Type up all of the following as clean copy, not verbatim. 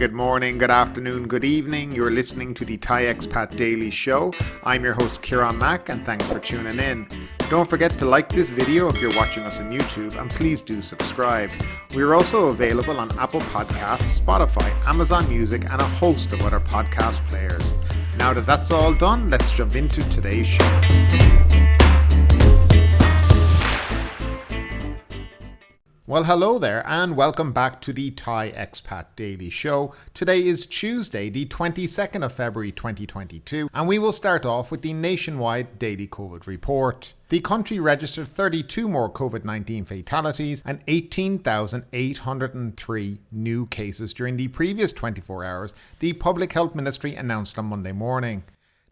good morning, good afternoon, good evening. You're listening to the Thai Expat Daily Show. I'm your host Kieran Mack and thanks for tuning in. Don't forget to like this video if you're watching us on YouTube and please do subscribe. We're also available on Apple Podcasts, Spotify, Amazon Music and a host of other podcast players. Now that that's all done, let's jump into today's show. Well, hello there and welcome back to the Thai Expat Daily Show. Today is Tuesday, the 22nd of February 2022, and we will start off with the nationwide daily COVID report. The country registered 32 more COVID-19 fatalities and 18,803 new cases during the previous 24 hours, the Public Health Ministry announced on Monday morning.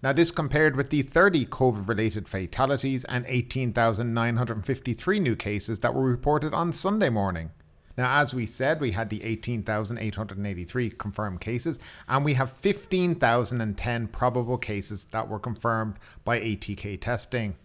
Now, this compared with the 30 COVID-related fatalities and 18,953 new cases that were reported on Sunday morning. Now, as we said, we had the 18,883 confirmed cases and we have 15,010 probable cases that were confirmed by ATK testing.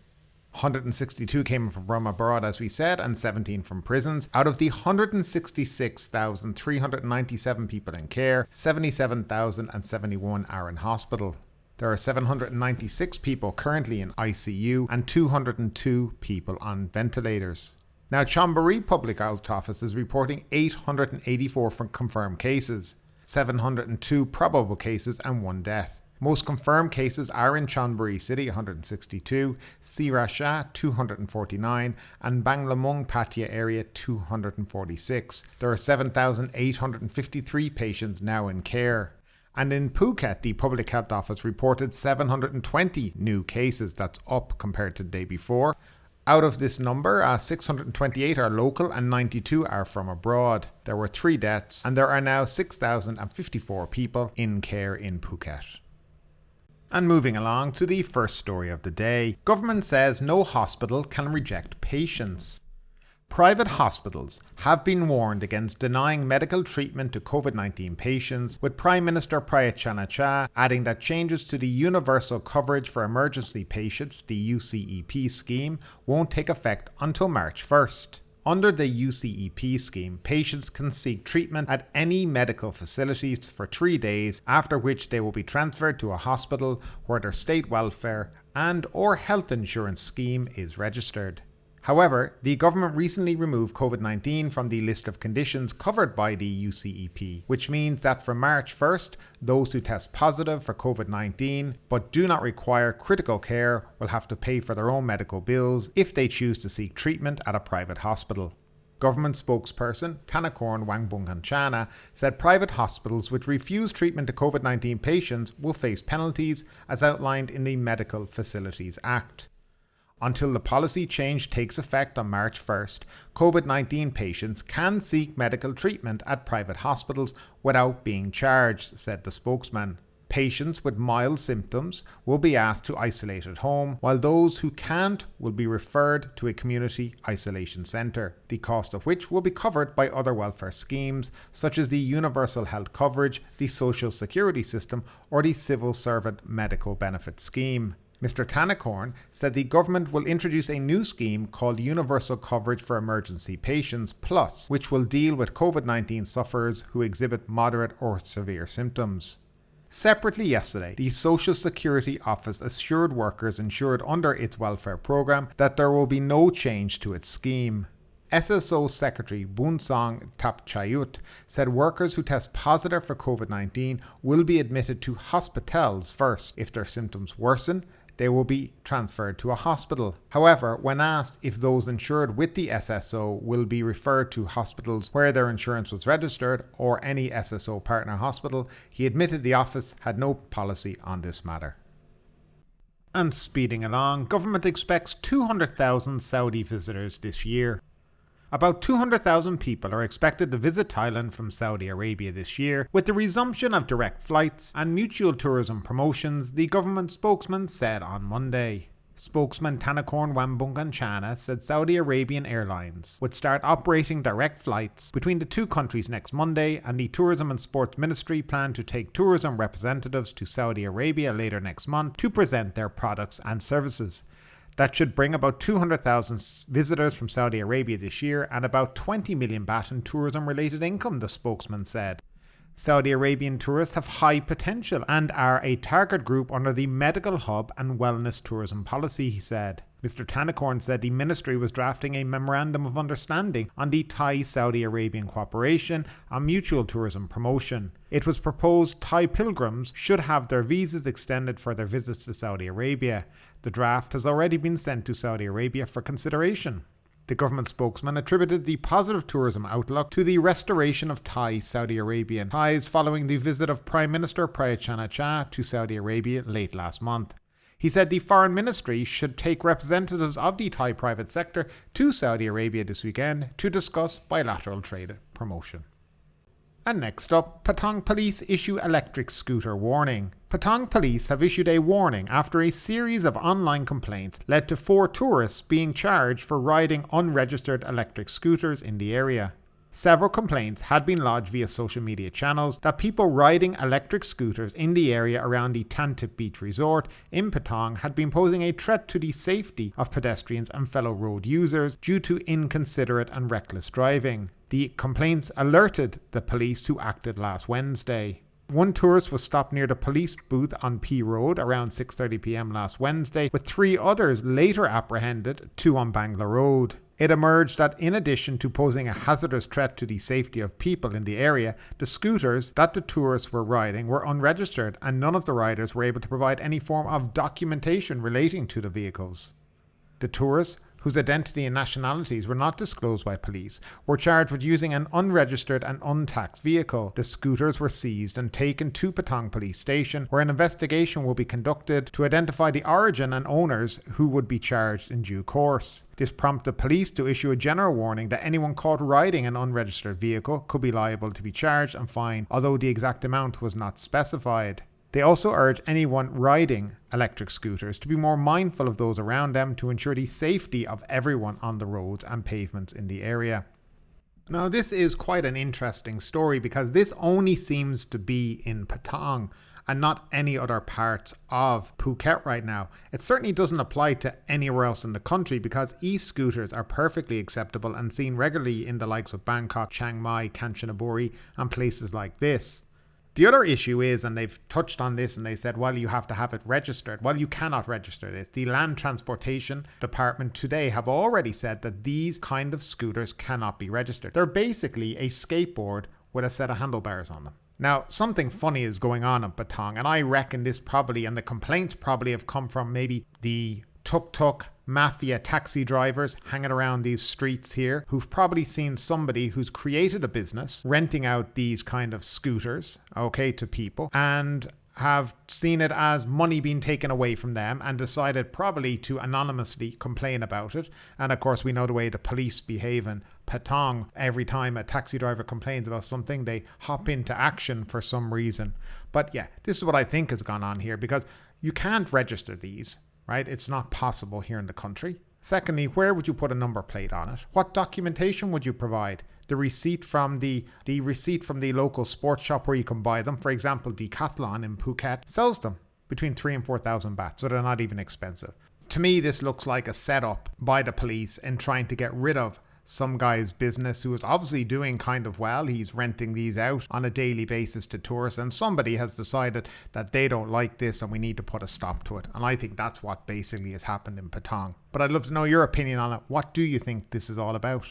162 came from abroad, as we said, and 17 from prisons. Out of the 166,397 people in care, 77,071 are in hospital. There are 796 people currently in ICU and 202 people on ventilators. Now, Chonburi Public Health Office is reporting 884 confirmed cases, 702 probable cases and 1 death. Most confirmed cases are in Chonburi City, 162, Sirasha, 249, and Banglamung Pattaya area, 246. There are 7,853 patients now in care. And in Phuket, the Public Health Office reported 720 new cases. That's up compared to the day before. Out of this number, 628 are local and 92 are from abroad. There were 3 deaths and there are now 6,054 people in care in Phuket. And moving along to the first story of the day, government says no hospital can reject patients. Private hospitals have been warned against denying medical treatment to COVID-19 patients, with Prime Minister Prayut Chan-o-cha adding that changes to the Universal Coverage for Emergency Patients, the UCEP scheme, won't take effect until March 1st. Under the UCEP scheme, patients can seek treatment at any medical facilities for 3 days, after which they will be transferred to a hospital where their state welfare and/or health insurance scheme is registered. However, the government recently removed COVID-19 from the list of conditions covered by the UCEP, which means that from March 1st, those who test positive for COVID-19 but do not require critical care will have to pay for their own medical bills if they choose to seek treatment at a private hospital. Government spokesperson Thanakorn Wangboonkongchana said private hospitals which refuse treatment to COVID-19 patients will face penalties as outlined in the Medical Facilities Act. Until the policy change takes effect on March 1st, COVID-19 patients can seek medical treatment at private hospitals without being charged, said the spokesman. Patients with mild symptoms will be asked to isolate at home, while those who can't will be referred to a community isolation centre, the cost of which will be covered by other welfare schemes such as the Universal Health Coverage, the Social Security System or the Civil Servant Medical Benefit Scheme. Mr. Thanakorn said the government will introduce a new scheme called Universal Coverage for Emergency Patients Plus, which will deal with COVID-19 sufferers who exhibit moderate or severe symptoms. Separately yesterday, the Social Security Office assured workers insured under its welfare program that there will be no change to its scheme. SSO Secretary Bunsong Tapchayut said workers who test positive for COVID-19 will be admitted to hospitals first. If their symptoms worsen, they will be transferred to a hospital. However, when asked if those insured with the SSO will be referred to hospitals where their insurance was registered or any SSO partner hospital, he admitted the office had no policy on this matter. And speeding along, government expects 200,000 Saudi visitors this year. About 200,000 people are expected to visit Thailand from Saudi Arabia this year, with the resumption of direct flights and mutual tourism promotions, the government spokesman said on Monday. Spokesman Thanakorn Wangboonkongchana said Saudi Arabian Airlines would start operating direct flights between the two countries next Monday, and the Tourism and Sports Ministry plan to take tourism representatives to Saudi Arabia later next month to present their products and services. That should bring about 200,000 visitors from Saudi Arabia this year and about 20 million baht in tourism-related income, the spokesman said. Saudi Arabian tourists have high potential and are a target group under the medical hub and wellness tourism policy, he said. Mr. Thanakorn said the ministry was drafting a memorandum of understanding on the Thai-Saudi Arabian cooperation and mutual tourism promotion. It was proposed Thai pilgrims should have their visas extended for their visits to Saudi Arabia. The draft has already been sent to Saudi Arabia for consideration. The government spokesman attributed the positive tourism outlook to the restoration of Thai-Saudi Arabian ties following the visit of Prime Minister Prayut Chan-o-cha to Saudi Arabia late last month. He said the foreign ministry should take representatives of the Thai private sector to Saudi Arabia this weekend to discuss bilateral trade promotion. And next up, Patong police issue electric scooter warning. Patong police have issued a warning after a series of online complaints led to 4 tourists being charged for riding unregistered electric scooters in the area. Several complaints had been lodged via social media channels that people riding electric scooters in the area around the Tan Tip Beach Resort in Patong had been posing a threat to the safety of pedestrians and fellow road users due to inconsiderate and reckless driving. The complaints alerted the police, who acted last Wednesday. One tourist was stopped near the police booth on P Road around 6:30 p.m. last Wednesday, with 3 others later apprehended, 2 on Bangla Road. It emerged that in addition to posing a hazardous threat to the safety of people in the area, the scooters that the tourists were riding were unregistered and none of the riders were able to provide any form of documentation relating to the vehicles. The tourists, whose identity and nationalities were not disclosed by police, were charged with using an unregistered and untaxed vehicle. The scooters were seized and taken to Patong Police Station, where an investigation will be conducted to identify the origin and owners, who would be charged in due course. This prompted police to issue a general warning that anyone caught riding an unregistered vehicle could be liable to be charged and fined, although the exact amount was not specified. They also urge anyone riding electric scooters to be more mindful of those around them to ensure the safety of everyone on the roads and pavements in the area. Now, this is quite an interesting story because this only seems to be in Patong and not any other parts of Phuket right now. It certainly doesn't apply to anywhere else in the country because e-scooters are perfectly acceptable and seen regularly in the likes of Bangkok, Chiang Mai, Kanchanaburi and places like this. The other issue is, and they've touched on this and they said, well, you have to have it registered. Well, you cannot register this. The Land Transportation Department today have already said that these kind of scooters cannot be registered. They're basically a skateboard with a set of handlebars on them. Now, something funny is going on in Patong, and I reckon this probably, and the complaints probably have come from maybe the tuk-tuk mafia taxi drivers hanging around these streets here, who've probably seen somebody who's created a business renting out these kind of scooters, to people, and have seen it as money being taken away from them and decided probably to anonymously complain about it. And of course, we know the way the police behave in Patong. Every time a taxi driver complains about something, they hop into action for some reason. But yeah, this is what I think has gone on here, because you can't register these. Right? It's not possible here in the country. Secondly, where would you put a number plate on it? What documentation would you provide? The receipt from the local sports shop where you can buy them. For example, Decathlon in Phuket sells them between 3,000 and 4,000 baht, so they're not even expensive. To me, this looks like a setup by the police in trying to get rid of some guy's business who is obviously doing kind of well. He's renting these out on a daily basis to tourists, and somebody has decided that they don't like this and we need to put a stop to it. And I think that's what basically has happened in Patong. But I'd love to know your opinion on it. What do you think this is all about?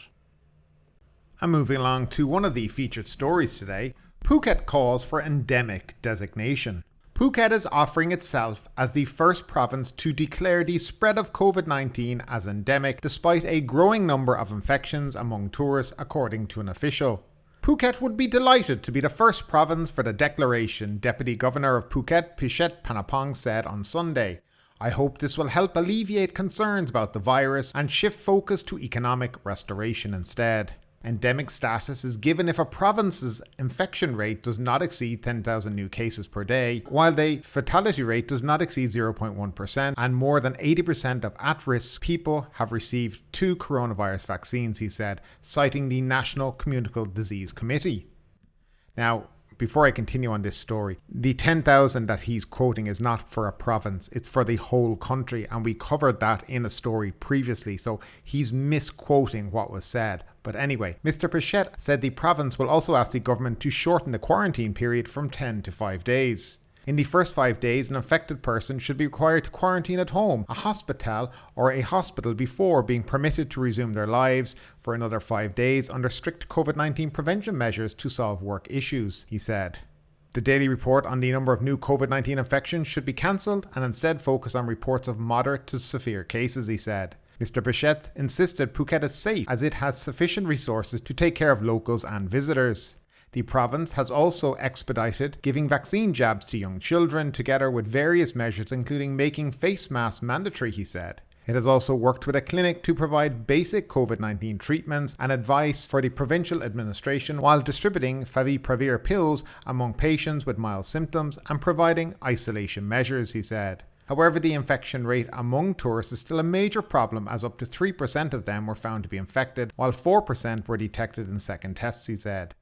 And moving along to one of the featured stories today, Phuket calls for endemic designation. Phuket is offering itself as the first province to declare the spread of COVID-19 as endemic, despite a growing number of infections among tourists, according to an official. Phuket would be delighted to be the first province for the declaration, Deputy Governor of Phuket, Pishet Panapong, said on Sunday. I hope this will help alleviate concerns about the virus and shift focus to economic restoration instead. Endemic status is given if a province's infection rate does not exceed 10,000 new cases per day, while the fatality rate does not exceed 0.1%, and more than 80% of at-risk people have received 2 coronavirus vaccines, he said, citing the National Communicable Disease Committee. Now, before I continue on this story, the 10,000 that he's quoting is not for a province, it's for the whole country, and we covered that in a story previously, so he's misquoting what was said. But anyway, Mr. Prayut said the province will also ask the government to shorten the quarantine period from 10 to 5 days. In the first 5 days, an infected person should be required to quarantine at home, a hospital, or a hospital before being permitted to resume their lives for another 5 days under strict COVID-19 prevention measures to solve work issues, he said. The daily report on the number of new COVID-19 infections should be cancelled and instead focus on reports of moderate to severe cases, he said. Mr. Prayut insisted Phuket is safe as it has sufficient resources to take care of locals and visitors. The province has also expedited giving vaccine jabs to young children together with various measures including making face masks mandatory, he said. It has also worked with a clinic to provide basic COVID-19 treatments and advice for the provincial administration while distributing favipiravir pills among patients with mild symptoms and providing isolation measures, he said. However, the infection rate among tourists is still a major problem as up to 3% of them were found to be infected, while 4% were detected in second tests, he said.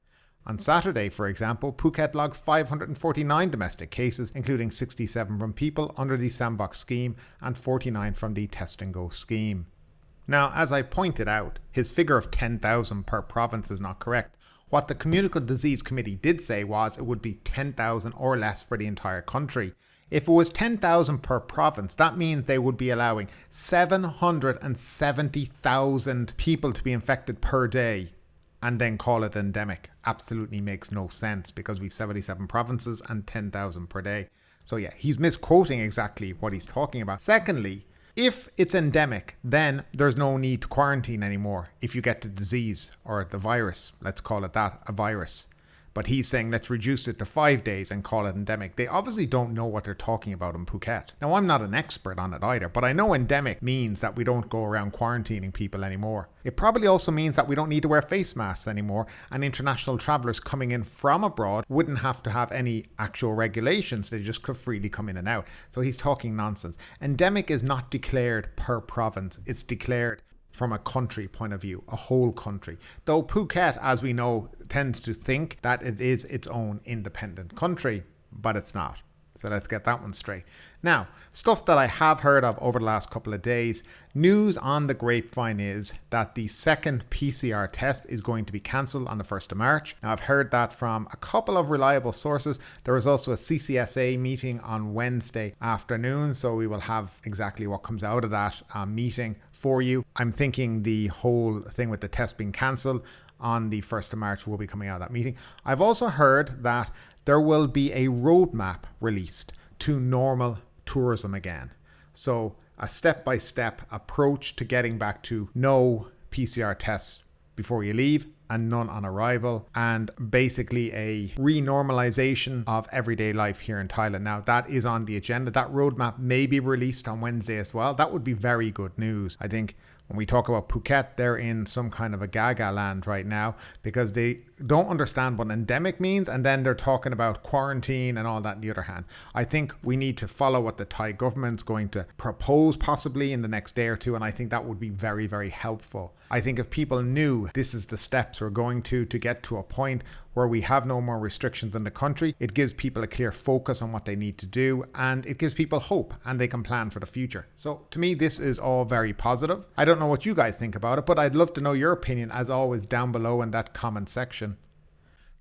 On Saturday, for example, Phuket logged 549 domestic cases, including 67 from people under the Sandbox scheme and 49 from the Test and Go scheme. Now, as I pointed out, his figure of 10,000 per province is not correct. What the Communicable Disease Committee did say was it would be 10,000 or less for the entire country. If it was 10,000 per province, that means they would be allowing 770,000 people to be infected per day and then call it endemic. Absolutely makes no sense because we've 77 provinces and 10,000 per day. So yeah, he's misquoting exactly what he's talking about. Secondly, if it's endemic, then there's no need to quarantine anymore if you get the disease or the virus. Let's call it that, a virus. But he's saying let's reduce it to 5 days and call it endemic. They obviously don't know what they're talking about in Phuket. Now, I'm not an expert on it either, but I know endemic means that we don't go around quarantining people anymore. It probably also means that we don't need to wear face masks anymore, and international travellers coming in from abroad wouldn't have to have any actual regulations. They just could freely come in and out. So he's talking nonsense. Endemic is not declared per province. It's declared from a country point of view, a whole country. Though Phuket, as we know, tends to think that it is its own independent country, but it's not. So let's get that one straight. Now, stuff that I have heard of over the last couple of days, news on the grapevine is that the second PCR test is going to be cancelled on the 1st of March. Now, I've heard that from a couple of reliable sources. There was also a CCSA meeting on Wednesday afternoon, so we will have exactly what comes out of that meeting for you. I'm thinking the whole thing with the test being cancelled on the 1st of March will be coming out of that meeting. I've also heard that there will be a roadmap released to normal tourism again. So a step-by-step approach to getting back to no PCR tests before you leave and none on arrival, and basically a renormalization of everyday life here in Thailand. Now, that is on the agenda. That roadmap may be released on Wednesday as well. That would be very good news. I think when we talk about Phuket, they're in some kind of a gaga land right now because they don't understand what endemic means, and then they're talking about quarantine and all that on the other hand. I think we need to follow what the Thai government's going to propose possibly in the next day or two, and I think that would be very, very helpful. I think if people knew this is the steps we're going to get to a point where we have no more restrictions in the country, it gives people a clear focus on what they need to do, and it gives people hope and they can plan for the future. So to me, this is all very positive. I don't know what you guys think about it, but I'd love to know your opinion as always down below in that comment section.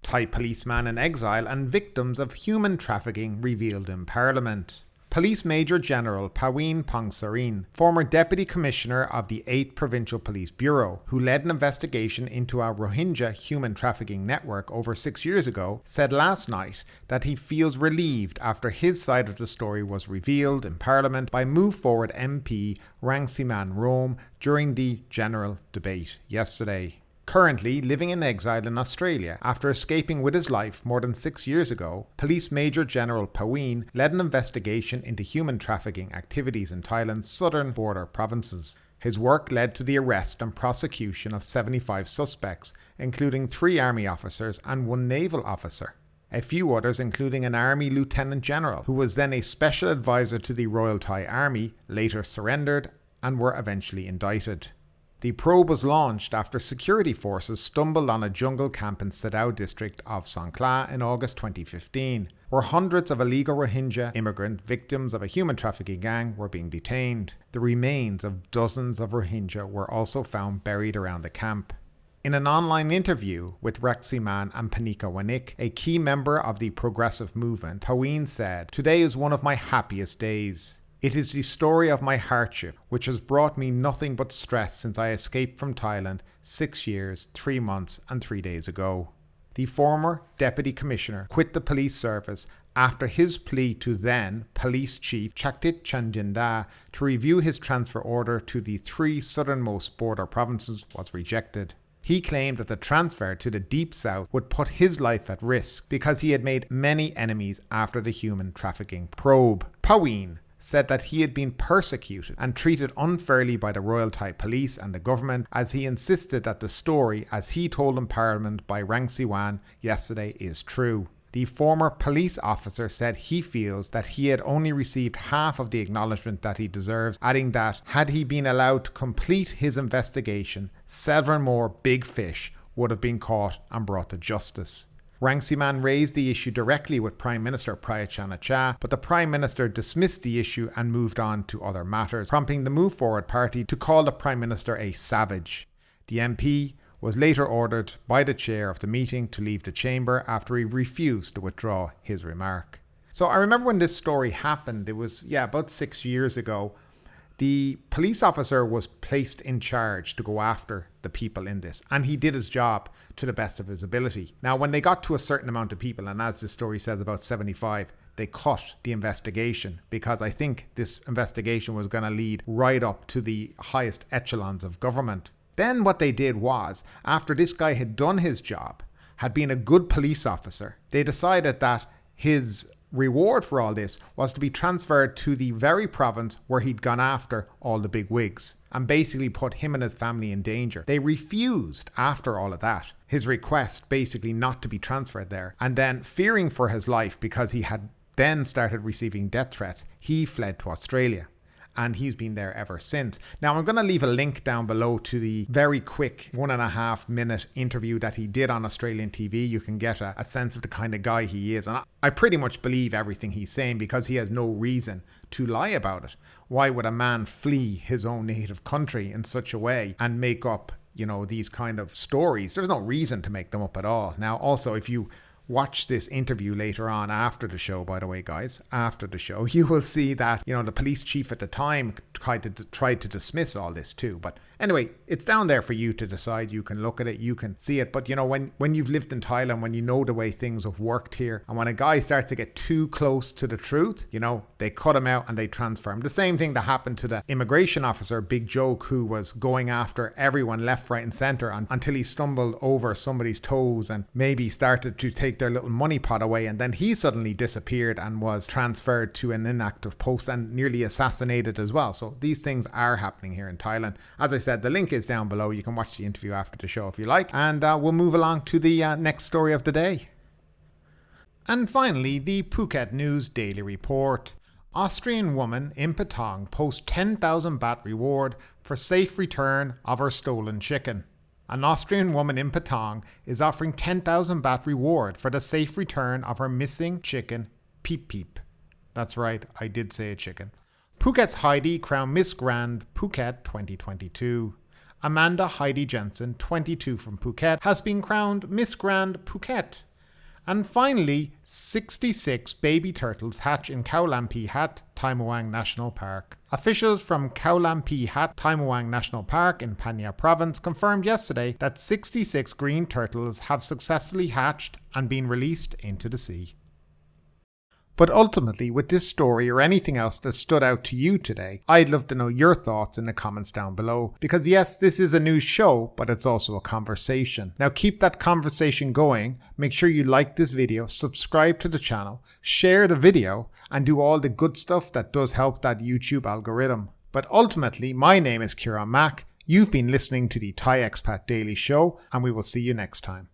Thai policeman in exile and victims of human trafficking revealed in Parliament. Police Major General Paween Pongsarin, former Deputy Commissioner of the 8th Provincial Police Bureau, who led an investigation into a Rohingya human trafficking network over 6 years ago, said last night that he feels relieved after his side of the story was revealed in Parliament by Move Forward MP Rangsiman Rome during the general debate yesterday. Currently living in exile in Australia after escaping with his life more than 6 years ago, Police Major General Paween led an investigation into human trafficking activities in Thailand's southern border provinces. His work led to the arrest and prosecution of 75 suspects, including 3 army officers and 1 naval officer. A few others, including an army lieutenant general, who was then a special advisor to the Royal Thai Army, later surrendered and were eventually indicted. The probe was launched after security forces stumbled on a jungle camp in Sadao district of Songkhla in August 2015, where hundreds of illegal Rohingya immigrant victims of a human trafficking gang were being detained. The remains of dozens of Rohingya were also found buried around the camp. In an online interview with Raximan and Panika Wanik, a key member of the progressive movement, Paween said, "Today is one of my happiest days. It is the story of my hardship, which has brought me nothing but stress since I escaped from Thailand 6 years, 3 months and 3 days ago." The former Deputy Commissioner quit the police service after his plea to then Police Chief Chaktit Chanjinda to review his transfer order to the 3 southernmost border provinces was rejected. He claimed that the transfer to the Deep South would put his life at risk because he had made many enemies after the human trafficking probe. Paween said that he had been persecuted and treated unfairly by the Royal Thai Police and the government, as he insisted that the story, as he told in Parliament by Rangsiwan yesterday, is true. The former police officer said he feels that he had only received half of the acknowledgement that he deserves, adding that had he been allowed to complete his investigation, several more big fish would have been caught and brought to justice. Rangsiman raised the issue directly with Prime Minister Prayut Chan-o-cha, but the Prime Minister dismissed the issue and moved on to other matters, prompting the Move Forward party to call the Prime Minister a savage. The MP was later ordered by the chair of the meeting to leave the chamber after he refused to withdraw his remark. So I remember when this story happened, it was about 6 years ago. The police officer was placed in charge to go after the people in this, and he did his job to the best of his ability. Now, when they got to a certain amount of people, and as this story says, about 75, they cut the investigation because I think this investigation was going to lead right up to the highest echelons of government. Then what they did was, after this guy had done his job, had been a good police officer, they decided that his reward for all this was to be transferred to the very province where he'd gone after all the big wigs and basically put him and his family in danger. They refused, after all of that, his request basically not to be transferred there. And then, fearing for his life because he had then started receiving death threats, he fled to Australia. And he's been there ever since. Now, I'm going to leave a link down below to the very quick 1.5 minute interview that he did on Australian TV. You can get a sense of the kind of guy he is. And I pretty much believe everything he's saying because he has no reason to lie about it. Why would a man flee his own native country in such a way and make up, these kind of stories? There's no reason to make them up at all. Now, also, if you watch this interview later on after the show, by the way, guys, after the show, you will see that, the police chief at the time tried to dismiss all this too. But anyway, it's down there for you to decide. You can look at it, you can see it. But when you've lived in Thailand, when you know the way things have worked here, and when a guy starts to get too close to the truth, they cut him out and they transfer him. The same thing that happened to the immigration officer, Big Joke, who was going after everyone left, right and center until he stumbled over somebody's toes and maybe started to take their little money pot away, and then he suddenly disappeared and was transferred to an inactive post and nearly assassinated as well. So these things are happening here in Thailand. As I said, the link is down below. You can watch the interview after the show if you like, and we'll move along to the next story of the day. And finally, the Phuket News Daily Report. Austrian woman in Patong posts 10,000 baht reward for safe return of her stolen chicken. An Austrian woman in Patong is offering 10,000 baht reward for the safe return of her missing chicken, Peep Peep. That's right, I did say a chicken. Phuket's Heidi crowned Miss Grand Phuket 2022. Amanda Heidi Jensen, 22 from Phuket, has been crowned Miss Grand Phuket. And finally, 66 baby turtles hatch in Khao Lam Pi Hat, Thai Muang National Park. Officials from Khao Lam Pi Hat, Thai Muang National Park in Phania Province confirmed yesterday that 66 green turtles have successfully hatched and been released into the sea. But ultimately, with this story or anything else that stood out to you today, I'd love to know your thoughts in the comments down below. Because yes, this is a news show, but it's also a conversation. Now keep that conversation going. Make sure you like this video, subscribe to the channel, share the video, and do all the good stuff that does help that YouTube algorithm. But ultimately, my name is Kieran Mack. You've been listening to the Thai Expat Daily Show, and we will see you next time.